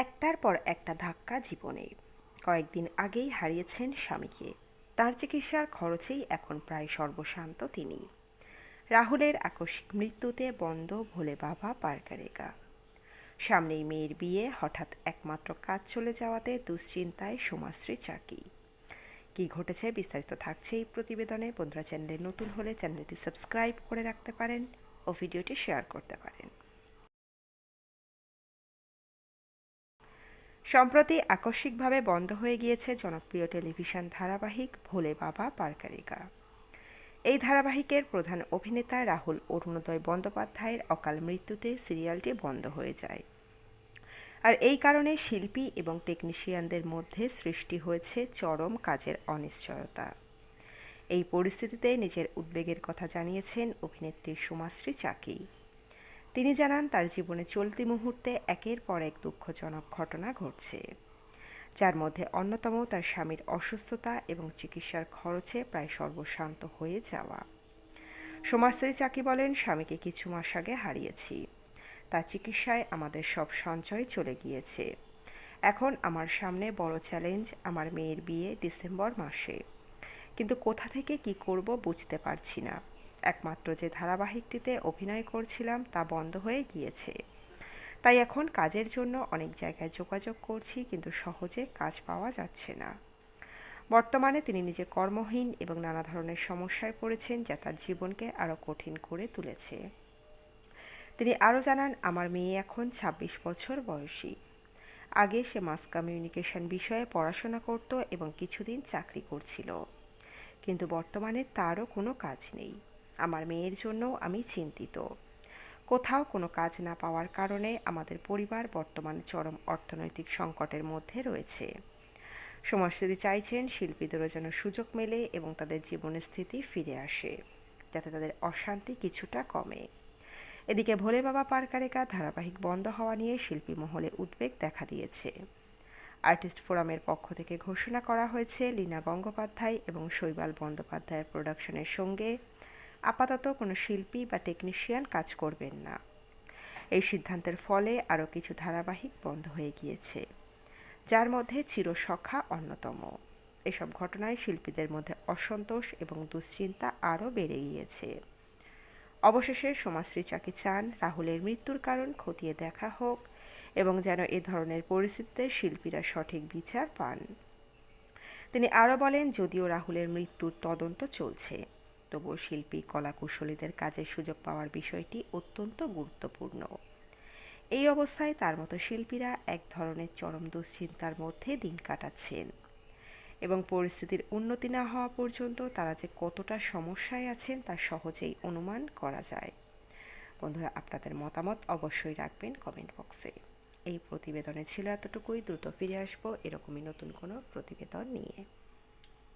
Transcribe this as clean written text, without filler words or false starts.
একটার পর একটা ধাক্কা জীবনে। কয়েকদিন আগেই হারিয়েছেন স্বামীকে। তার চিকিৎসার খরচেই এখন প্রায় সর্বশান্ত তিনি। রাহুলের আকস্মিক মৃত্যুতে বন্ধ ভোলে বাবা পারকারেগা। সামনেই মেয়ের বিয়ে, হঠাৎ একমাত্র কাজ চলে যাওয়াতে দুশ্চিন্তায় সোমাশ্রী চাকি। কি ঘটেছে বিস্তারিত থাকছে এই প্রতিবেদনে। বন্ধুরা, চ্যানেলে নতুন হলে চ্যানেলটি সাবস্ক্রাইব করে রাখতে পারেন ও ভিডিওটি শেয়ার করতে পারেন। সম্প্রতি আকস্মিকভাবে বন্ধ হয়ে গিয়েছে জনপ্রিয় টেলিভিশন ধারাবাহিক ভোলে বাবা পারকারিকা। এই ধারাবাহিকের প্রধান অভিনেতা রাহুল অরুণোদয় বন্দ্যোপাধ্যায়ের অকাল মৃত্যুতে সিরিয়ালটি বন্ধ হয়ে যায়। আর এই কারণে শিল্পী এবং টেকনিশিয়ানদের মধ্যে সৃষ্টি হয়েছে চরম কাজের অনিশ্চয়তা। এই পরিস্থিতিতে নিজের উদ্বেগের কথা জানিয়েছেন অভিনেত্রী সোমাশ্রী চাকি। তিনি জানান, তার জীবনে চলতি মুহূর্তে একের পর এক দুঃখজনক ঘটনা ঘটছে, যার মধ্যে অন্যতম তার স্বামীর অসুস্থতা এবং চিকিৎসার খরচে প্রায় সর্বশান্ত হয়ে যাওয়া। সোমাশ্রী চাকি বলেন, স্বামীকে কিছু মাস আগে হারিয়েছি। তার চিকিৎসায় আমাদের সব সঞ্চয় চলে গিয়েছে। এখন আমার সামনে বড় চ্যালেঞ্জ, আমার মেয়ের বিয়ে ডিসেম্বর মাসে। কিন্তু কোথা থেকে কি করব বুঝতে পারছি না। একমাত্র যে ধারাবাহিকটিতে অভিনয় করছিলাম তা বন্ধ হয়ে গিয়েছে। তাই এখন কাজের জন্য অনেক জায়গায় যোগাযোগ করছি, কিন্তু সহজে কাজ পাওয়া যাচ্ছে না। বর্তমানে তিনি নিজে কর্মহীন এবং নানা ধরনের সমস্যায় পড়েছেন, যা তার জীবনকে আরও কঠিন করে তুলেছে। তিনি আরও জানান, আমার মেয়ে এখন ২৬ বছর বয়সী। আগে সে মাস কমিউনিকেশন বিষয়ে পড়াশোনা করত এবং কিছুদিন চাকরি করছিল, কিন্তু বর্তমানে তারও কোনো কাজ নেই। আমার মেয়ের জন্য আমি চিন্তিত। কোথাও কোনো কাজ না পাওয়ার কারণে আমাদের পরিবার বর্তমানে চরম অর্থনৈতিক সংকটের মধ্যে রয়েছে। সমাজসেবী চাইছেন শিল্পীদেরও যেন সুযোগ মেলে এবং তাদের জীবনের স্থিতি ফিরে আসে, যাতে তাদের অশান্তি কিছুটা কমে। এদিকে ভোলে বাবা পারকারেকা ধারাবাহিক বন্ধ হওয়া নিয়ে শিল্পী মহলে উদ্বেগ দেখা দিয়েছে। আর্টিস্ট ফোরামের পক্ষ থেকে ঘোষণা করা হয়েছে, লীনা গঙ্গোপাধ্যায় এবং শৈবাল বন্দ্যোপাধ্যায়ের প্রোডাকশনের সঙ্গে আপাতত কোনো শিল্পী বা টেকনিশিয়ান কাজ করবেন না। এই সিদ্ধান্তের ফলে আরও কিছু ধারাবাহিক বন্ধ হয়ে গিয়েছে, যার মধ্যে চিরসখা অন্যতম। এসব ঘটনায় শিল্পীদের মধ্যে অসন্তোষ এবং দুশ্চিন্তা আরও বেড়ে গিয়েছে। অবশেষে সোমাশ্রী চাকি চান, রাহুলের মৃত্যুর কারণ খতিয়ে দেখা হোক এবং যেন এ ধরনের পরিস্থিতিতে শিল্পীরা সঠিক বিচার পান। তিনি আরও বলেন, যদিও রাহুলের মৃত্যুর তদন্ত চলছে, তবুও শিল্পী কলাকুশলীদের কাজের সুযোগ পাওয়ার বিষয়টি অত্যন্ত গুরুত্বপূর্ণ। এই অবস্থায় তার মতো শিল্পীরা এক ধরনের চরম দুশ্চিন্তার মধ্যে দিন কাটাচ্ছেন এবং পরিস্থিতির উন্নতি না হওয়া পর্যন্ত তারা যে কতটা সমস্যায় আছেন তা সহজেই অনুমান করা যায়। বন্ধুরা, আপনাদের মতামত অবশ্যই রাখবেন কমেন্ট বক্সে। এই প্রতিবেদনে ছিল এতটুকুই। দ্রুত ফিরে আসবো এরকমই নতুন কোনো প্রতিবেদন নিয়ে।